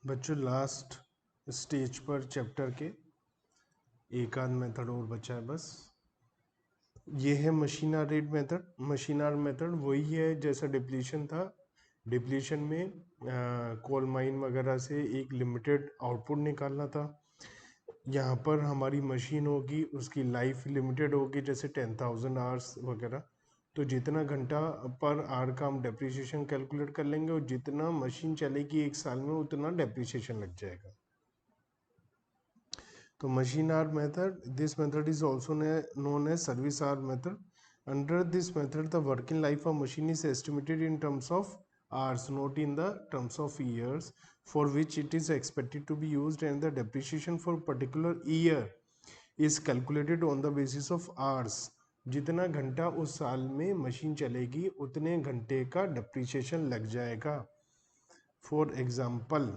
बच्चों last stage पर chapter के एक आध मेथड और बचा है बस। ये है machine hour rate method. Machine hour method वही है जैसा डिप्लीशन था। डिप्लीशन में कोल माइन वगैरह से एक लिमिटेड आउटपुट निकालना था। यहाँ पर हमारी मशीन होगी, उसकी लाइफ लिमिटेड होगी, जैसे 10,000 आवर्स वगैरह। तो जितना घंटा पर आवर का हम डेप्रिसिएशन कैलकुलेट कर लेंगे और जितना मशीन चलेगी एक साल में उतना डेप्रिसिएशन लग जाएगा। तो machine hour method, this method is also known as service hour method. Under this method, the working life of machine is estimated in terms of hours, not in the terms of years, for which it is expected to be used, and the depreciation for particular year is calculated on the basis of hours. जितना घंटा उस साल में machine चलेगी उतने घंटे का depreciation लग जाएगा। फॉर एग्जाम्पल,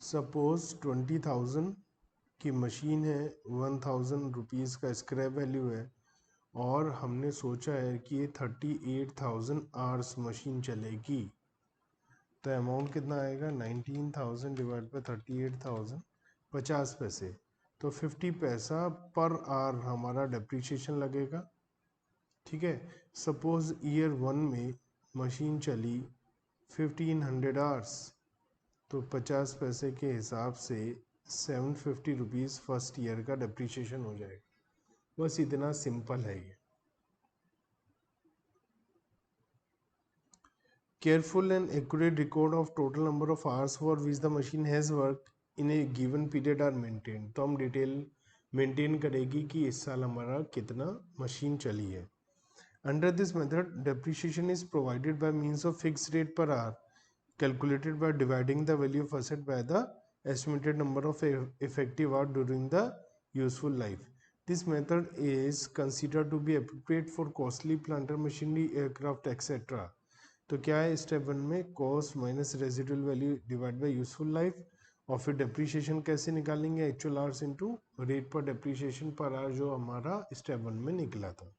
सपोज 20,000 की मशीन है, 1,000 रुपीज़ का स्क्रैप वैल्यू है और हमने सोचा है कि 38,000 आवर्स मशीन चलेगी। तो अमाउंट कितना आएगा? 19,000 डिवाइड बाई 38,000, 50 पैसे। तो 50 पैसा पर आवर हमारा डेप्रिसिएशन लगेगा। ठीक है। सपोज ईयर 1 में मशीन चली 1500 आवर्स, तो 50 पैसे के हिसाब से 750 रुपीज़ फर्स्ट ईयर का डेप्रिसिएशन हो जाएगा। बस इतना सिंपल है ये। Careful and accurate record of total number of hours for which the machine has work in a given period are maintain. तो हम डिटेल मेंटेन करेगी कि इस साल हमारा कितना मशीन चली है। Under this method depreciation is provided by means of fix rate per hour calculated by dividing the value of asset by the estimated number of effective hours during the useful life. This method is considered to be appropriate for costly planter machinery, aircraft, etc. तो क्या है step 1 में cost minus residual value divide by useful life, और फिर depreciation कैसे निकालेंगे? Actual hours into rate पर depreciation per hour जो हमारा स्टेप 1 में निकला था।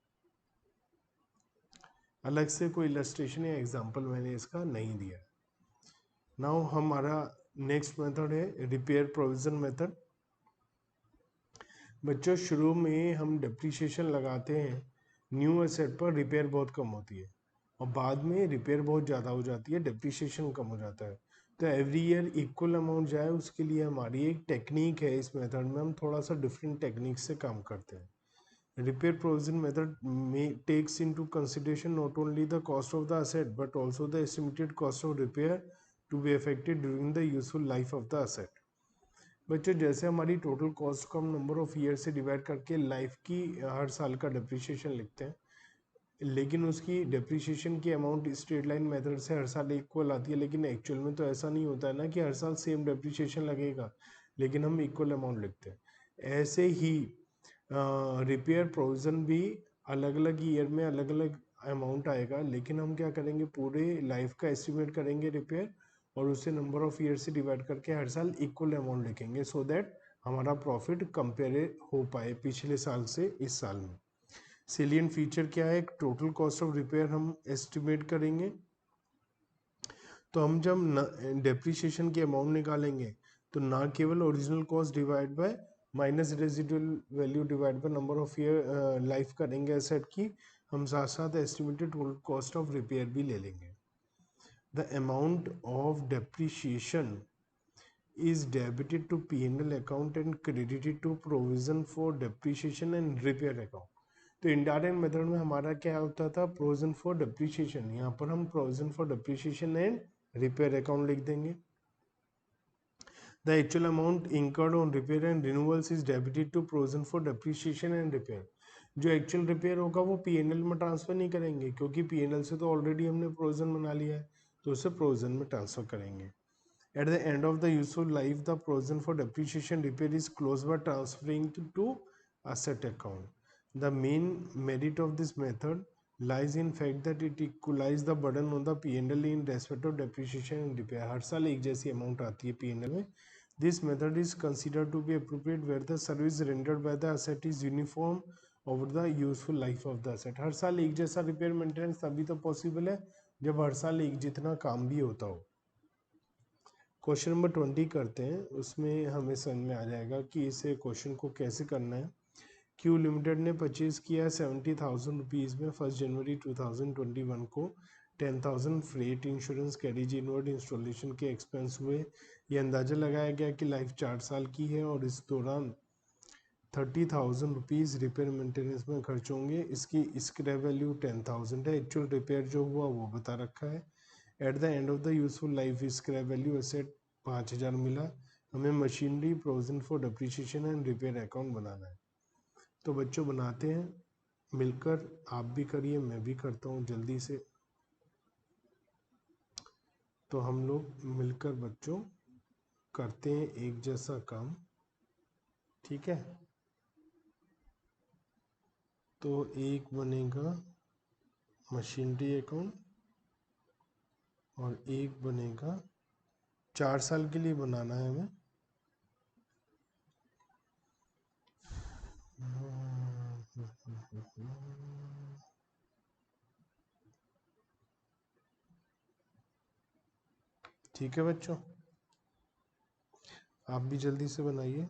अलग से कोई इलस्ट्रेशन या एग्जांपल मैंने इसका नहीं दिया। नाउ हमारा नेक्स्ट मेथड है रिपेयर प्रोविजन मेथड। बच्चों शुरू में हम डेप्रिसिएशन लगाते हैं, न्यू एसेट पर रिपेयर बहुत कम होती है और बाद में रिपेयर बहुत ज़्यादा हो जाती है, डेप्रिसिएशन कम हो जाता है। तो एवरी ईयर इक्वल अमाउंट जाए उसके लिए हमारी एक टेक्निक है। इस मेथड में हम थोड़ा सा डिफरेंट टेक्निक से काम करते हैं। रिपेयर प्रोविजन मेथड में takes into consideration not only the cost of the asset but also the estimated cost of repair to be affected during the useful life of the asset. बच्चों जैसे हमारी total cost को हम number of year से divide करके life की हर साल का डेप्रिसिएशन लिखते हैं, लेकिन उसकी डेप्रिसिएशन की अमाउंट स्ट्रेट लाइन मेथड से हर साल इक्वल आती है, लेकिन एक्चुअल में तो ऐसा नहीं होता है ना कि हर साल सेम डेप्रिसिएशन लगेगा, लेकिन हम इक्वल अमाउंट लिखते हैं। ऐसे ही रिपेयर प्रोविजन भी अलग अलग ईयर में अलग अलग अमाउंट आएगा, लेकिन हम क्या करेंगे पूरे लाइफ का एस्टिमेट करेंगे रिपेयर और उससे नंबर ऑफ ईयर से डिवाइड करके हर साल इक्वल अमाउंट लिखेंगे सो दैट हमारा प्रॉफिट कंपेयर हो पाए पिछले साल से इस साल में। सेलिएंट फीचर क्या है? टोटल कॉस्ट ऑफ रिपेयर हम एस्टिमेट करेंगे। तो हम जब डेप्रिसिएशन की अमाउंट निकालेंगे तो ना केवल original cost divide by minus residual value divide by number of year life करेंगे एसेट की, हम साथ साथ estimated total cost of repair भी ले लेंगे। The amount of depreciation is debited to P&L account and credited to provision for depreciation and repair account. तो indirect method में हमारा क्या होता था? Provision for depreciation. यहाँ पर हम provision for depreciation and repair account लिख देंगे। The actual amount incurred on repair and renewals is debited to provision for depreciation and repair. जो एक्चुअल रिपेयर होगा वो P&L में ट्रांसफर नहीं करेंगे क्योंकि P&L से तो ऑलरेडी हमने प्रोविजन बना लिया है, तो उसे प्रोविजन में ट्रांसफर करेंगे। At the end of the useful life, the provision for depreciation repair is closed by transferring to asset account. The main merit of this method lies in fact that it equalizes the burden on the P&L in respect of depreciation and repair. हर साल एक जैसी amount आती है P&L में। This method is considered to be appropriate where the service rendered by the asset is uniform over the useful life of the asset. हर साल एक जैसा repair maintenance तभी तो पॉसिबल है जब हर साल एक जितना काम भी होता हो। क्वेश्चन नंबर 20 करते हैं, उसमें हमें समझ में आ जाएगा कि इसे क्वेश्चन को कैसे करना है। क्यू लिमिटेड ने परचेज किया 70,000 रुपीज़ में 1 जनवरी 2021 को 10,000 freight insurance carriage inward installation के एक्सपेंस हुए। ये अंदाज़ा लगाया गया कि लाइफ 4 साल की है और इस दौरान 30,000 रुपीज़ रिपेयर मेंटेनेंस में खर्च होंगे। इसकी स्क्रैप वैल्यू 10,000 है। एक्चुअल रिपेयर जो हुआ वो बता रखा है। At the end of the useful life scrap value asset 5,000 मिला। हमें machinery provision for depreciation and repair account बनाना है। तो बच्चों बनाते हैं मिलकर, आप भी करिए मैं भी करता हूँ जल्दी से। तो हम लोग मिलकर बच्चों करते हैं एक जैसा काम, ठीक है। तो एक बनेगा मशीनरी अकाउंट और एक बनेगा 4 साल के लिए बनाना है हमें। ठीक है बच्चों, आप भी जल्दी से बनाइए।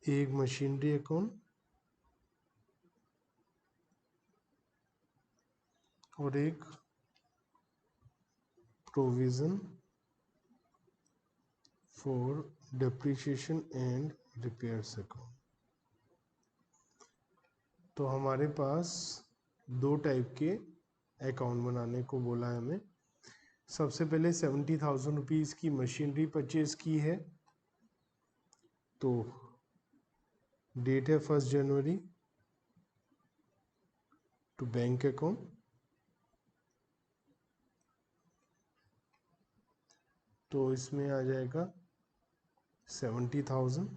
एक मशीनरी अकाउंट और एक provision for depreciation and repairs account. तो हमारे पास दो टाइप के अकाउंट बनाने को बोला है हमें। सबसे पहले 70,000 रुपीज़ की मशीनरी परचेज की है, तो डेट है 1 जनवरी टू बैंक अकाउंट। तो इसमें आ जाएगा 70,000।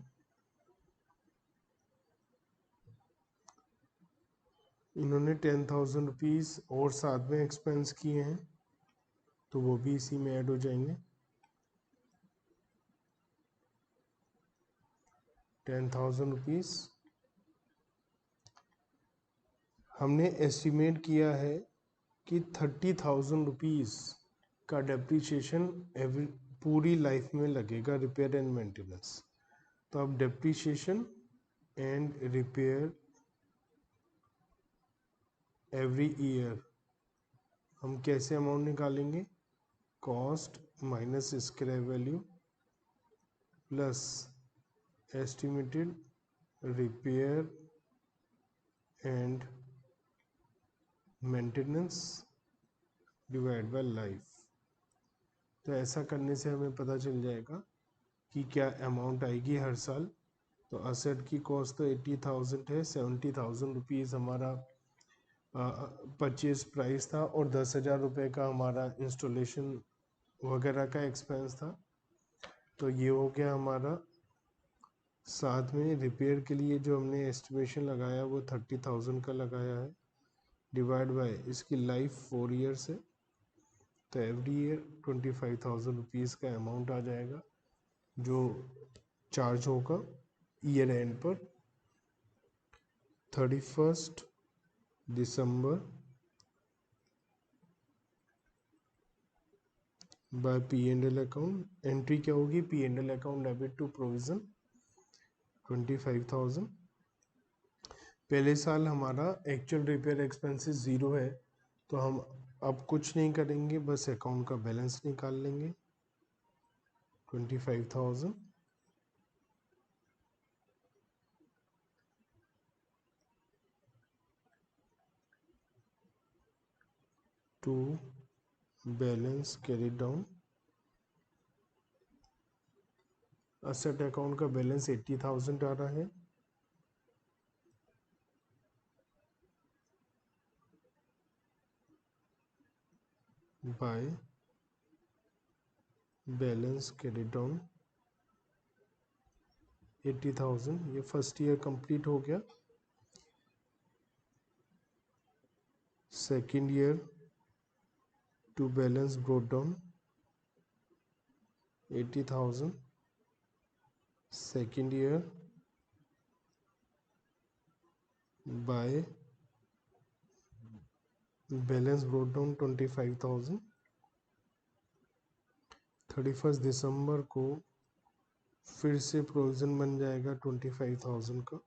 इन्होंने 10,000 रुपीज़ और साथ में एक्सपेंस किए हैं, तो वो भी इसी में ऐड हो जाएंगे। 10,000 रुपीज़ हमने एस्टिमेट किया है कि 30,000 रुपीज़ का डेप्रीशिएशन एवरी पूरी लाइफ में लगेगा, रिपेयर एंड मेंटेनेंस। तो अब depreciation and repair every year हम कैसे अमाउंट निकालेंगे? Cost minus scrap value plus estimated repair and maintenance divide by life. तो ऐसा करने से हमें पता चल जाएगा कि क्या अमाउंट आएगी हर साल। तो असेट की कॉस्ट तो 80,000 है, 70,000 रुपीज़ हमारा परचेज प्राइस था और 10,000 रुपये का हमारा इंस्टॉलेशन वगैरह का एक्सपेंस था। तो ये हो गया हमारा। साथ में रिपेयर के लिए जो हमने एस्टिमेशन लगाया वो 30,000 का लगाया है, डिवाइड बाय इसकी लाइफ 4 ईयर्स है। तो एवरी ईयर 25,000 रुपीज़ का अमाउंट आ जाएगा जो चार्ज होगा ईयर एंड पर 31 दिसंबर बाय P&L अकाउंट। एंट्री क्या होगी? P&L account debit to provision 25,000। पहले साल हमारा एक्चुअल रिपेयर एक्सपेंसेस 0 है, तो हम अब कुछ नहीं करेंगे, बस अकाउंट का बैलेंस निकाल लेंगे 25,000 to balance carry down. Asset account का बैलेंस 80,000 आ रहा है। By balance carry down 80,000। ये फर्स्ट ईयर कंप्लीट हो गया। Second year to balance brought down 80,000। Second year by balance brought down 25,000। 31 दिसंबर को फिर से प्रोविज़न बन जाएगा 25,000 का।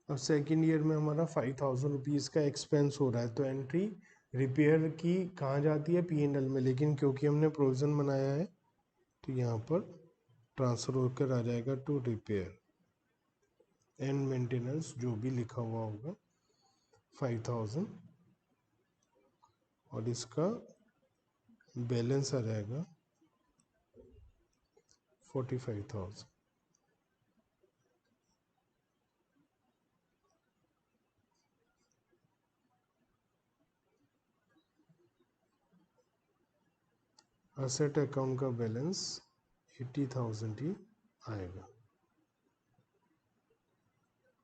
अब सेकेंड ईयर में हमारा 5,000 रुपीज़ का एक्सपेंस हो रहा है, तो एंट्री रिपेयर की कहाँ जाती है, P&L में, लेकिन क्योंकि हमने प्रोविज़न बनाया है तो यहाँ पर ट्रांसफ़र होकर आ जाएगा टू रिपेयर एंड मेंटेनेंस, जो भी लिखा हुआ होगा 5,000, और इसका बैलेंस आ जाएगा 45,000। असेट अकाउंट का बैलेंस 80,000 ही आएगा,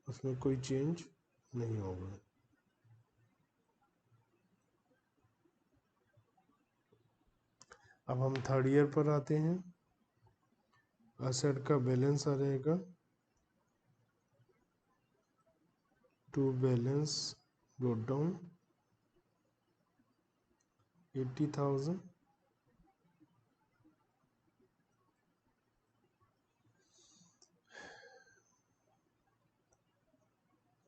उसमें कोई चेंज नहीं होगा। अब हम थर्ड ईयर पर आते हैं। असेट का बैलेंस आ जाएगा to balance brought down 80,000।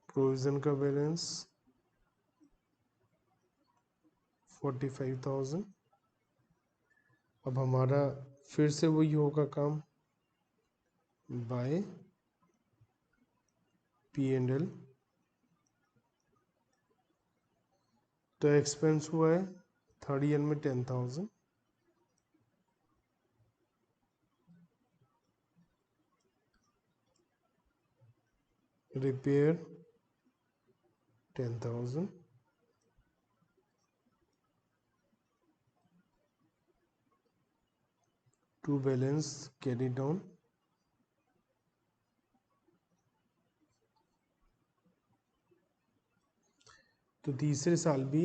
Provision का बैलेंस 45,000। अब हमारा फिर से वही होगा काम, बाय P&L। तो एक्सपेंस हुआ है थर्ड ईयर में 10,000। Repair 10,000। To balance carry down 10,000। तो तीसरे साल भी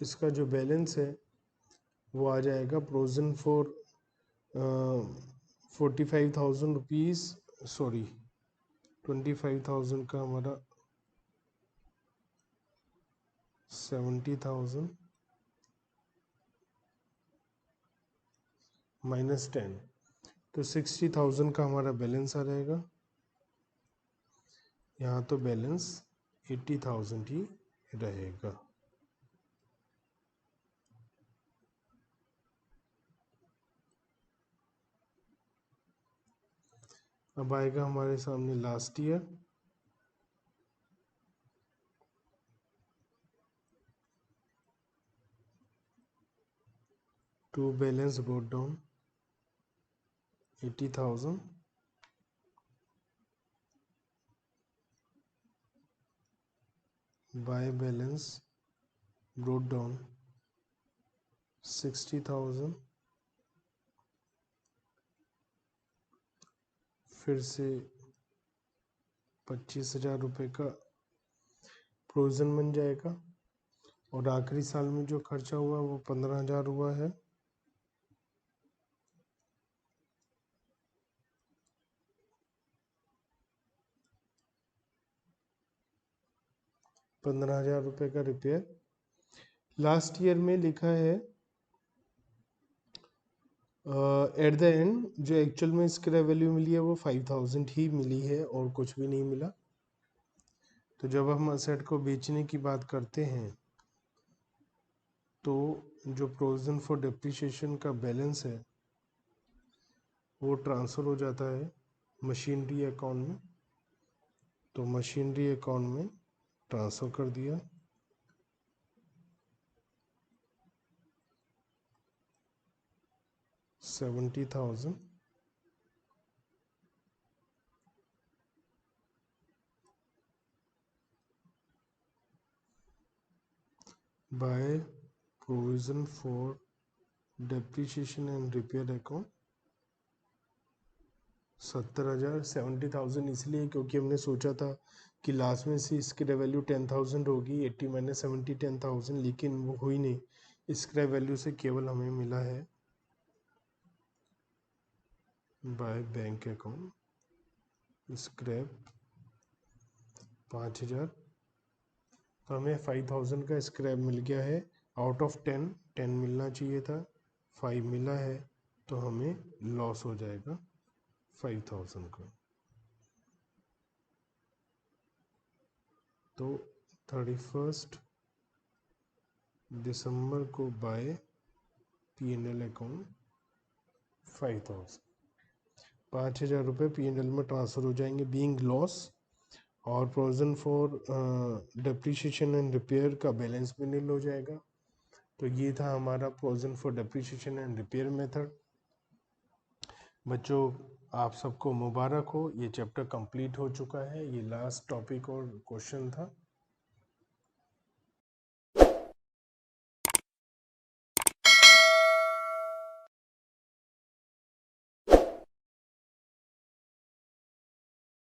इसका जो बैलेंस है वो आ जाएगा प्रोविजन फॉर 45,000 रुपीज़, सॉरी 25,000 का हमारा 70,000 माइनस 10, तो 60,000 का हमारा बैलेंस आ जाएगा। यहाँ तो बैलेंस 80,000 ही रहेगा। अब आएगा हमारे सामने last year. To balance brought down 80,000। By balance brought down 60,000। फिर से 25,000 रुपये का प्रोविज़न बन जाएगा, और आखिरी साल में जो खर्चा हुआ वो 15,000 हुआ है। ₹15,000 का रिपेयर। लास्ट ईयर में लिखा है एट द एंड जो एक्चुअल में स्क्रैप वैल्यू मिली है वो 5,000 ही मिली है और कुछ भी नहीं मिला। तो जब हम असेट को बेचने की बात करते हैं तो जो प्रोविजन फॉर डेप्रिसिएशन का बैलेंस है वो ट्रांसफ़र हो जाता है मशीनरी अकाउंट में। तो मशीनरी अकाउंट में ट्रांसफ़र कर दिया। $70,000 by provision for depreciation and repair account 70,000 70,000 इसलिए क्योंकि हमने सोचा था कि लास्ट में से स्क्रैप वैल्यू 10,000 होगी, 80 माइनस 70 10,000, लेकिन वो हुई नहीं। स्क्रैप वैल्यू से केवल हमें मिला है बाय बैंक अकाउंट स्क्रैप 5,000, तो हमें 5,000 का स्क्रैप मिल गया है। आउट ऑफ 10 मिलना चाहिए था, 5 मिला है, तो हमें लॉस हो जाएगा 5,000 का। तो 31 दिसंबर को बाय P&L अकाउंट 5,000, 5,000 रुपये P&L में ट्रांसफ़र हो जाएंगे बीइंग लॉस, और provision for depreciation and repair का बैलेंस भी नील हो जाएगा। तो ये था हमारा provision for depreciation and repair method. बच्चों, आप सबको मुबारक हो, ये चैप्टर कंप्लीट हो चुका है। ये लास्ट टॉपिक और क्वेश्चन था।